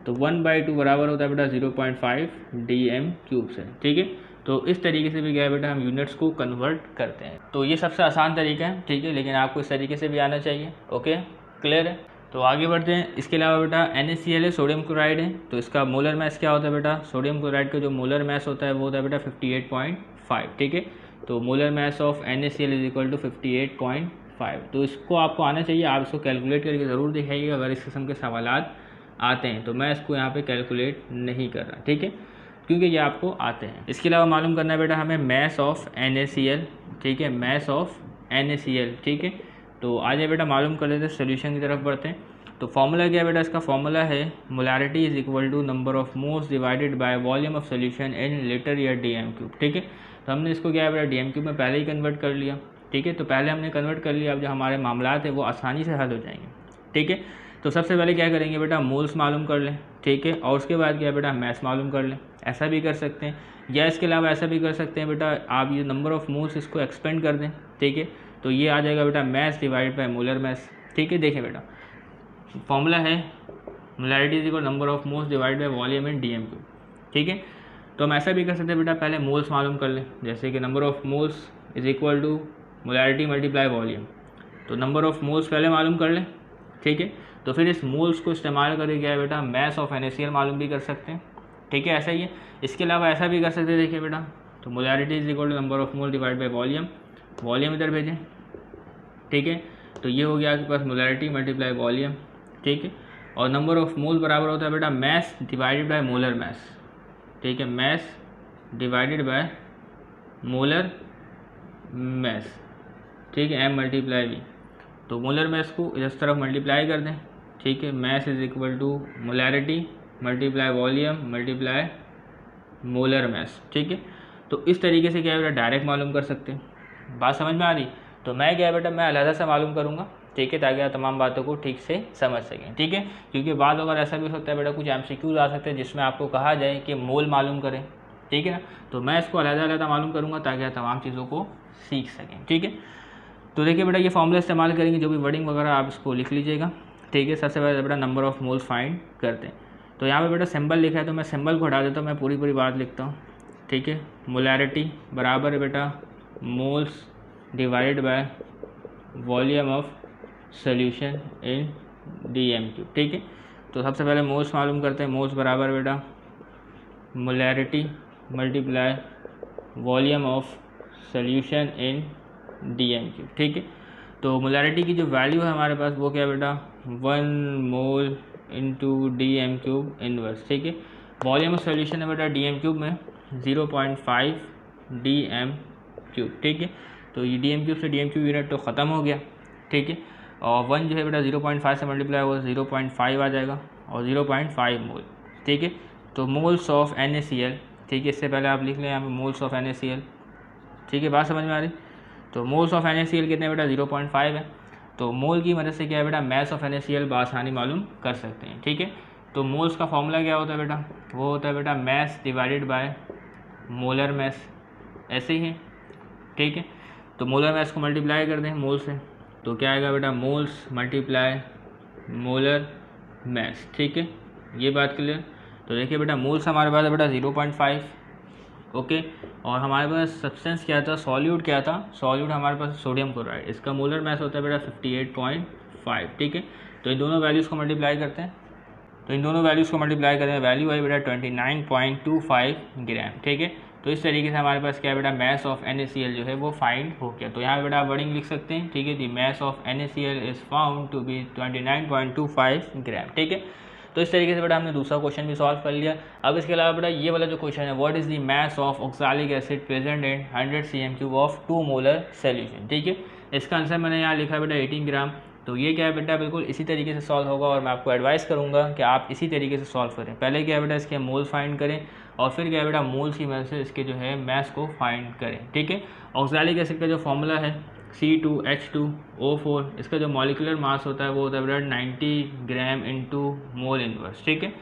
तो 1/2 बराबर होता है बेटा 0.5 dm3 से, ठीक है। तो इस तरीके से भी क्या है बेटा हम यूनिट्स को कन्वर्ट करते हैं। तो ये सबसे आसान तरीका है, ठीक है, लेकिन आपको इस तरीके से भी आना चाहिए। ओके, क्लियर है। तो आगे बढ़ते हैं। इसके अलावा बेटा NaCl है, सोडियम क्लोराइड है। तो इसका मोलर मैस क्या होता है बेटा, सोडियम क्लोराइड का जो मोलर मैस होता है वो होता है बेटा 58.5, ठीक है। तो molar mass of NaCl is equal to 58.5। तो इसको आपको आना चाहिए, आप इसको कैलकुलेट करके ज़रूर दिखाइएगा अगर इस किस्म के सवालात आते हैं। तो मैं इसको यहाँ पे कैलकुलेट नहीं कर रहा, ठीक है, क्योंकि ये आपको आते हैं। इसके अलावा मालूम करना है बेटा हमें मैस ऑफ NaCl, ठीक है, मैस ऑफ NaCl, ठीक है। तो आज ये बेटा मालूम कर लेते हैं, सोल्यूशन की तरफ बढ़ते हैं। तो फॉर्मूला क्या है बेटा, इसका फॉर्मूला है molarity is equal to number of moles divided by volume of solution in litre या dm3, ठीक है। तो हमने इसको क्या है बेटा dm3 में पहले ही कन्वर्ट कर लिया, ठीक है। तो पहले हमने कन्वर्ट कर लिया, अब जो हमारे मामलात है वो आसानी से हल हो जाएंगे, ठीक है। तो सबसे पहले क्या करेंगे बेटा, मोल्स मालूम कर लें, ठीक है, और उसके बाद क्या बेटा, मैस मालूम कर लें। ऐसा भी कर सकते हैं, या इसके अलावा ऐसा भी कर सकते हैं बेटा, आप ये नंबर ऑफ मोल्स इसको एक्सपेंड कर दें, ठीक है, तो ये आ जाएगा बेटा mass divide by molar mass, ठीक है। देखिए बेटा, फॉर्मूला है molarity is equal number of moles divide by volume in dm cube, ठीक है। तो हम ऐसा भी कर सकते हैं बेटा, पहले मोल्स मालूम कर लें, जैसे कि number of moles is equal to molarity multiply volume. तो नंबर ऑफ मोल्स पहले मालूम कर लें, ठीक है, तो फिर इस मोल्स को इस्तेमाल करके क्या है बेटा, मैस ऑफ NaCl मालूम भी कर सकते हैं, ठीक है, ऐसा ही है। इसके अलावा ऐसा भी कर सकते हैं, देखिए बेटा, तो molarity is equal to number of mole divide by volume, volume इधर भेजें, ठीक है, तो ये हो गया आपके पास मोलैरिटी मल्टीप्लाई वॉल्यूम, ठीक है, और नंबर ऑफ मोल बराबर होता है बेटा mass divided by molar mass, ठीक है, mass divided by molar mass, ठीक है, M मल्टीप्लाई V। तो मोलर मैस को इस तरफ मल्टीप्लाई कर दें, ठीक है, mass is equal to molarity multiply volume multiply molar mass, ठीक है। तो इस तरीके से क्या है बेटा, डायरेक्ट मालूम कर सकते हैं। बात समझ में आ रही? तो मैं क्या है बेटा, मैं अलग से मालूम करूँगा, ठीक है, ताकि आप तमाम बातों को ठीक से समझ सकें, ठीक है, क्योंकि बाद अगर ऐसा भी होता है बेटा, कुछ MCQs आ सकते हैं जिसमें आपको कहा जाए कि मोल मालूम करें, ठीक है ना, तो मैं इसको अलग मालूम करूँगा ताकि आप तमाम चीज़ों को सीख सकें, ठीक है। तो देखिए बेटा, ये फॉर्मूला इस्तेमाल करेंगे, जो भी वर्डिंग वगैरह आप इसको लिख लीजिएगा, ठीक है। सबसे पहले बेटा नंबर ऑफ मोल्स फाइंड करते हैं। तो यहाँ पे बेटा सिंबल लिखा है, तो मैं सिंबल को हटा देता हूँ, मैं पूरी बात लिखता हूँ, ठीक है। मोलैरिटी बराबर है बेटा moles divided by volume of solution in dm cube, ठीक है। तो सबसे पहले मोल्स मालूम करते हैं, मोल्स बराबर बेटा molarity multiply volume of solution in dm cube, ठीक है। तो मोलैरिटी की जो वैल्यू है हमारे पास वो क्या है बेटा, 1 mole into DM cube inverse, ठीक है। वॉल्यूम ऑफ सोल्यूशन है बेटा डीएम क्यूब में 0.5 डीएम क्यूब, ठीक है। तो ये डीएम क्यूब से डीएम क्यूब यूनिट तो ख़त्म हो गया, ठीक है, और 1 जो है बेटा 0.5 से मल्टीप्लाई हुआ 0.5 आ जाएगा, और 0.5 मोल, ठीक है। तो मोल्स ऑफ NaCl, ठीक है, इससे पहले आप लिख लें यहाँ पे मोल्स ऑफ NaCl, ठीक है, बात समझ में आ रही? तो मोल्स ऑफ NaCl कितने बेटा 0.5 है। तो मोल की मदद से क्या है बेटा, मैस ऑफ NaCl बआसानी मालूम कर सकते हैं, ठीक है। तो मोल्स का फॉर्मूला क्या होता है बेटा, वो होता है बेटा mass divided by molar mess, ऐसे ही है, ठीक है। तो मोलर मैस को मल्टीप्लाई कर दें मोल से, तो क्या आएगा बेटा, मोल्स मल्टीप्लाई मोलर मैस, ठीक है, ये बात क्लियर। तो देखिए बेटा, मोल्स हमारे पास है बेटा 0.5, ओके, और हमारे पास सब्सटेंस क्या था, सॉल्यूट क्या था, सॉल्यूट हमारे पास सोडियम क्लोराइड, इसका मोलर मैस होता है बेटा 58.5, ठीक है। तो इन दोनों वैल्यूज़ को मल्टीप्लाई करते हैं, तो इन दोनों वैल्यूज़ को मल्टीप्लाई करें, वैल्यू आई बेटा 29.25 ग्राम, ठीक है। तो इस तरीके से हमारे पास क्या है बेटा, मैस ऑफ NaCl जो है वो फाइंड हो गया। तो यहाँ पे बेटा आप वर्डिंग लिख सकते हैं, ठीक है, the mass of NaCl is found to be 29.25 gram, ठीक है। तो इस तरीके से बेटा हमने दूसरा क्वेश्चन भी सॉल्व कर लिया। अब इसके अलावा बेटा ये वाला जो क्वेश्चन है, what is the mass of oxalic acid present in 100 cm³ of 2 molar solution, ठीक है। इसका आंसर मैंने यहाँ लिखा है बेटा 18 ग्राम। तो ये क्या है बेटा, बिल्कुल इसी तरीके से सॉल्व होगा, और मैं आपको एडवाइस करूँगा कि आप इसी तरीके से सॉल्व करें। पहले क्या है बेटा, इसके मोल फाइंड करें, और फिर क्या है बेटा, मोल्स की मदद से इसके जो है मैस को फाइंड करें, ठीक है। ऑक्सैलिक एसिड का जो फॉर्मूला है C2H2O4, इसका जो मॉलिकुलर मास होता है वो होता है बेटा 90 ग्राम इंटू मोल इनवर्स, ठीक है।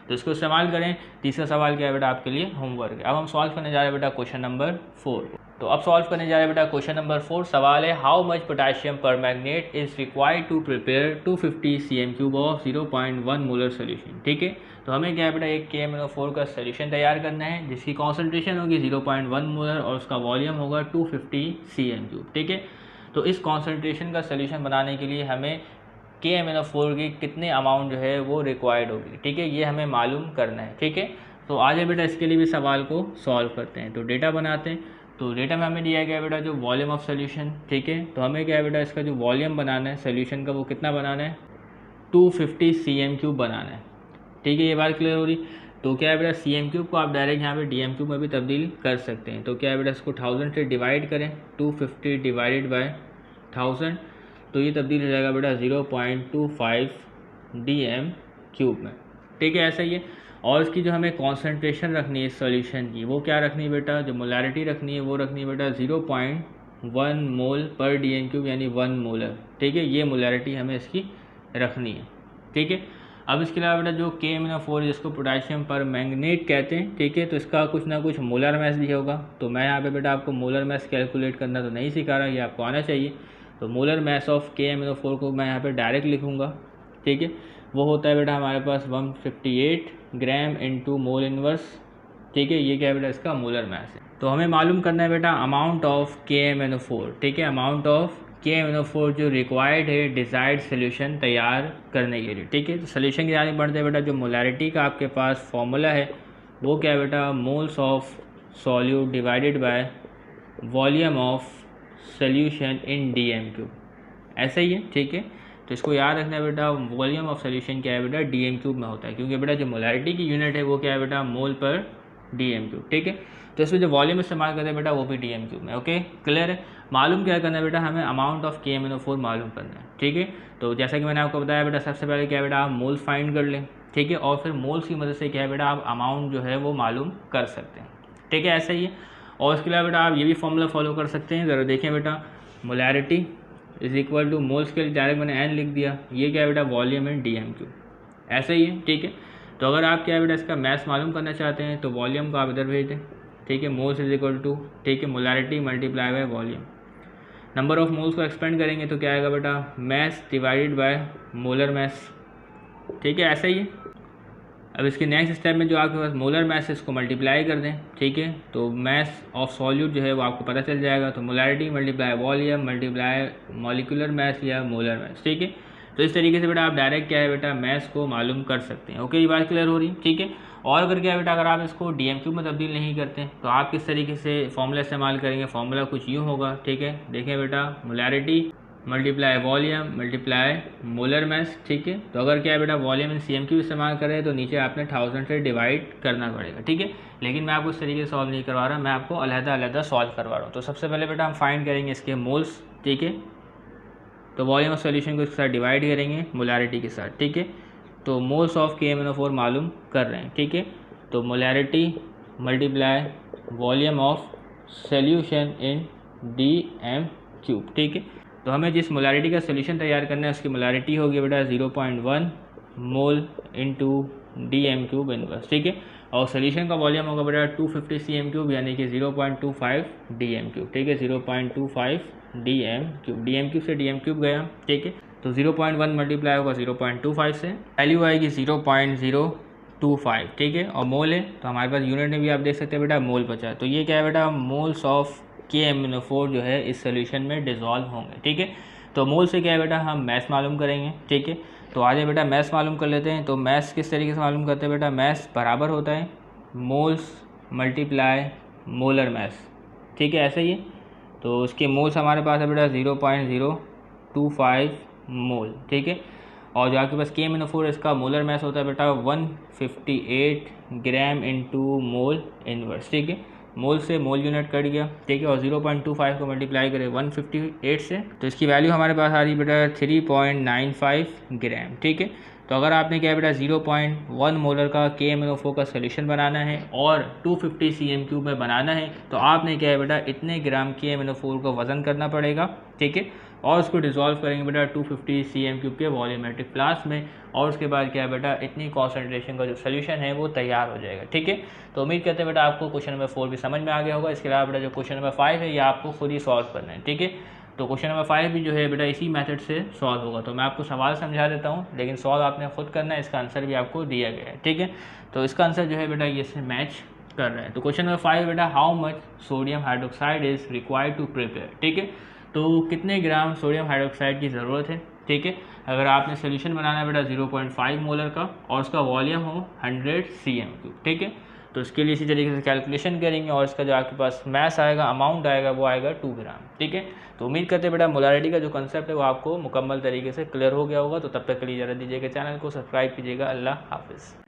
तो इसको इस्तेमाल करें। तीसरा सवाल क्या है बेटा आपके लिए होमवर्क है। अब हम सॉल्व करने जा रहे हैं बेटा क्वेश्चन नंबर 4। तो अब सॉल्व करने जा रहे हैं बेटा क्वेश्चन नंबर 4। सवाल है, how much potassium permanganate is required to prepare 250 cm³ of 0.1 molar solution, ठीक है। तो हमें क्या है बेटा, एक KMnO4 का सोल्यूशन तैयार करना है जिसकी कॉन्सेंट्रेशन होगी 0.1 मोलर और उसका वॉल्यूम होगा 250 cm³, ठीक है। तो इस कॉन्सेंट्रेशन का सोल्यूशन बनाने के लिए हमें KMnO4 की कितने अमाउंट जो है वो रिक्वायर्ड होगी, ठीक है, ये हमें मालूम करना है, ठीक है। तो आज बेटा इसके लिए भी सवाल को सॉल्व करते हैं। तो डेटा बनाते हैं। तो डेटा में हमें दिया गया बेटा जो वॉल्यूम ऑफ सोल्यूशन, ठीक है। तो हमें क्या है बेटा, इसका जो वॉल्यूम बनाना है सोल्यूशन का वो कितना बनाना है, 250 cm³ बनाना है, ठीक है, ये बात क्लियर हो रही। तो क्या है बेटा, cm³ को आप डायरेक्ट यहाँ पे dm³ में भी तब्दील कर सकते हैं। तो क्या है बेटा, इसको 1000 से डिवाइड करें, 250 डिवाइडेड बाय 1000, तो ये तब्दील हो जाएगा बेटा 0.25 dm³ में, ठीक है, ऐसा ही है। और इसकी जो हमें कॉन्सेंट्रेशन रखनी है इस सॉल्यूशन की, वो क्या रखनी है बेटा, जो मोलैरिटी रखनी है वो रखनी है बेटा 0.1 मोल पर dm³, यानी 1 मोलर, ठीक है, ये मोलैरिटी हमें इसकी रखनी है, ठीक है। अब इसके अलावा बेटा जो KMnO4 जिसको पोटेशियम पर मैंगनेट कहते हैं, ठीक है, तो इसका कुछ ना कुछ मोलर मास भी होगा। तो मैं यहाँ पे बेटा आपको मोलर मास कैलकुलेट करना तो नहीं सिखा रहा, ये आपको आना चाहिए। तो मोलर मास ऑफ KMnO4 को मैं यहाँ पे डायरेक्ट लिखूँगा, ठीक है। वो होता है बेटा हमारे पास 158 ग्राम इंटू मोल इनवर्स, ठीक है। ये क्या है बेटा इसका मोलर मास है। तो हमें मालूम करना है बेटा अमाउंट ऑफ KMnO4, ठीक है, अमाउंट ऑफ KMnO4 जो रिक्वायर्ड है डिज़ायर्ड सोल्यूशन तैयार करने के लिए, ठीक है। तो सोल्यूशन की आगे बढ़ते हैं बेटा, जो मोलैरिटी का आपके पास फॉर्मूला है वो क्या है बेटा, moles of solute divided by volume of solution in DM3, ऐसा ही है, ठीक है। तो इसको याद रखना है बेटा, वॉल्यूम ऑफ सोल्यूशन क्या है बेटा DM3 में होता है, क्योंकि बेटा जो मोलैरिटी की यूनिट है वो क्या है बेटा मोल पर DM3, ठीक है। तो इसमें जो वॉल्यूम इस्तेमाल करते हैं बेटा वो भी DM3 में, ओके क्लियर है। मालूम क्या करना है बेटा, हमें अमाउंट ऑफ KMnO4 मालूम करना है, ठीक है। तो जैसा कि मैंने आपको बताया बेटा, सबसे पहले क्या है बेटा आप मोल्स फाइंड कर लें, ठीक है, और फिर मोल्स की मदद से क्या है बेटा आप अमाउंट जो है वो मालूम कर सकते हैं, ठीक है, ऐसा ही है। और इसके अलावा बेटा आप ये भी फॉर्मूला फॉलो कर सकते हैं, ज़रा देखें बेटा, molarity is equal two moles के लिए डायरेक्ट मैंने N लिख दिया, ये क्या है बेटा वॉल्यूम इन DM3, ऐसा ही है, ठीक है। तो अगर आप क्या है बेटा इसका मैथ मालूम करना चाहते हैं तो वॉल्यूम को आप इधर भेज दें, ठीक है, मोल्स इज इक्वल टू, ठीक है, molarity multiply by volume. Number of moles को एक्सपेंड करेंगे तो क्या आएगा बेटा mass divided by molar mass, ठीक है, ऐसा ही है। अब इसके नेक्स्ट स्टेप में जो आपके पास मोलर मैस है इसको मल्टीप्लाई कर दें, ठीक है, तो मैस ऑफ सॉल्यूट जो है वो आपको पता चल जाएगा। तो molarity multiply volume multiply molecular mass या मोलर मैस, ठीक है। तो इस तरीके से बेटा आप डायरेक्ट क्या है बेटा मैस को मालूम कर सकते हैं, ओके, ये बात क्लियर हो रही, ठीक है। और अगर क्या है बेटा अगर आप इसको DM3 में तब्दील नहीं करते तो आप किस तरीके से फॉर्मूला इस्तेमाल करेंगे, फॉर्मूला कुछ यूँ होगा, ठीक है। देखें बेटा molarity multiply volume multiply molar mass, ठीक है। तो अगर क्या है बेटा वॉल्यूम इन CM3 इस्तेमाल करें तो नीचे आपने 1000 से डिवाइड करना पड़ेगा, ठीक है। लेकिन मैं आपको इस तरीके से सॉल्व नहीं करवा रहा, मैं आपको अलग-अलग सॉल्व करवा रहा हूँ। तो सबसे पहले बेटा हम फाइंड करेंगे इसके मोल्स, ठीक है। तो वॉल्यूम ऑफ सोल्यूशन को इसके साथ डिवाइड करेंगे मोलैरिटी के साथ, ठीक है। तो मोल्स ऑफ KMnO4 मालूम कर रहे हैं, ठीक है। तो molarity multiply volume of solution in DM3, ठीक है। तो हमें जिस मोलैरिटी का सोल्यूशन तैयार करना है उसकी मोलैरिटी होगी बेटा 0.1 मोल इंटू DM3 इनवर्स, ठीक है। और सोल्यूशन का वॉल्यूम होगा बेटा 250 cm3 यानी कि 0.25 DM3, ठीक है, 0.25 DM3, DM3 से DM3 गया, ठीक है। तो 0.1 मल्टीप्लाई होगा 0.25 से, वैल्यू आएगी 0.025, ठीक है। और मोल है तो हमारे पास यूनिट में भी आप देख सकते हैं बेटा मोल बचा है। तो ये क्या है बेटा मोल्स ऑफ KMnO4 जो है इस सोल्यूशन में डिज़ोल्व होंगे, ठीक है। तो मोल से क्या है बेटा हम मैस मालूम करेंगे, ठीक है। तो आज बेटा मैस मालूम कर लेते हैं। तो मैस किस तरीके से मालूम करते हैं बेटा, मैस बराबर होता है मोल्स मल्टीप्लाई मोलर मैस, ठीक है, ऐसा ही है। तो उसके मोल्स हमारे पास है बेटा 0.025 मोल, ठीक है। और जो आपके पास KMnO4 इसका मोलर मैस होता है बेटा 158 ग्राम इंटू मोल इनवर्स, ठीक है। मोल से मोल यूनिट कट गया, ठीक है, और 0.25 को मल्टीप्लाई करें 158 से तो इसकी वैल्यू हमारे पास आ रही है बेटा 3.95 ग्राम, ठीक है। तो अगर आपने क्या बेटा 0.1 मोलर का KMnO4 का सोल्यूशन बनाना है और 250 cm3 में बनाना है तो आपने क्या है बेटा इतने ग्राम KMnO4 का वज़न करना पड़ेगा, ठीक है। और उसको डिज़ोल्व करेंगे बेटा 250 cm3 के वॉल्यूमेट्रिक फ्लास्क में, और उसके बाद क्या है बेटा इतनी कॉन्सेंट्रेशन का जो सोल्यूशन है वो तैयार हो जाएगा, ठीक है। तो उम्मीद करते हैं बेटा आपको क्वेश्चन नंबर 4 भी समझ में आ गया होगा। इसके अलावा बेटा जो क्वेश्चन नंबर 5 है ये आपको खुद ही सॉल्व करना है, ठीक है। तो क्वेश्चन नंबर 5 भी जो है बेटा इसी मेथड से सॉल्व होगा। तो मैं आपको सवाल समझा देता हूँ लेकिन सॉल्व आपने खुद करना है, इसका आंसर भी आपको दिया गया है, ठीक है। तो इसका आंसर जो है बेटा ये से मैच कर रहे हैं। तो क्वेश्चन नंबर 5 बेटा how much sodium hydroxide is required to prepare, ठीक है। तो कितने ग्राम सोडियम हाइड्रोक्साइड की ज़रूरत है, ठीक है। अगर आपने सोल्यूशन बनाना है बेटा 0.5 मोलर का और उसका वॉल्यूम हो 100 cm3, ठीक है। तो इसके लिए इसी तरीके से कैलकुलेशन करेंगे और इसका जो आपके पास मैस आएगा अमाउंट आएगा वो आएगा 2 ग्राम, ठीक है। तो उम्मीद करते हैं बेटा मोलैरिटी का जो कंसेप्ट है वो आपको मुकम्मल तरीके से क्लियर हो गया होगा। तो तब तक के लिए ज़रा दीजिएगा, चैनल को सब्सक्राइब कीजिएगा। अल्लाह हाफिज़।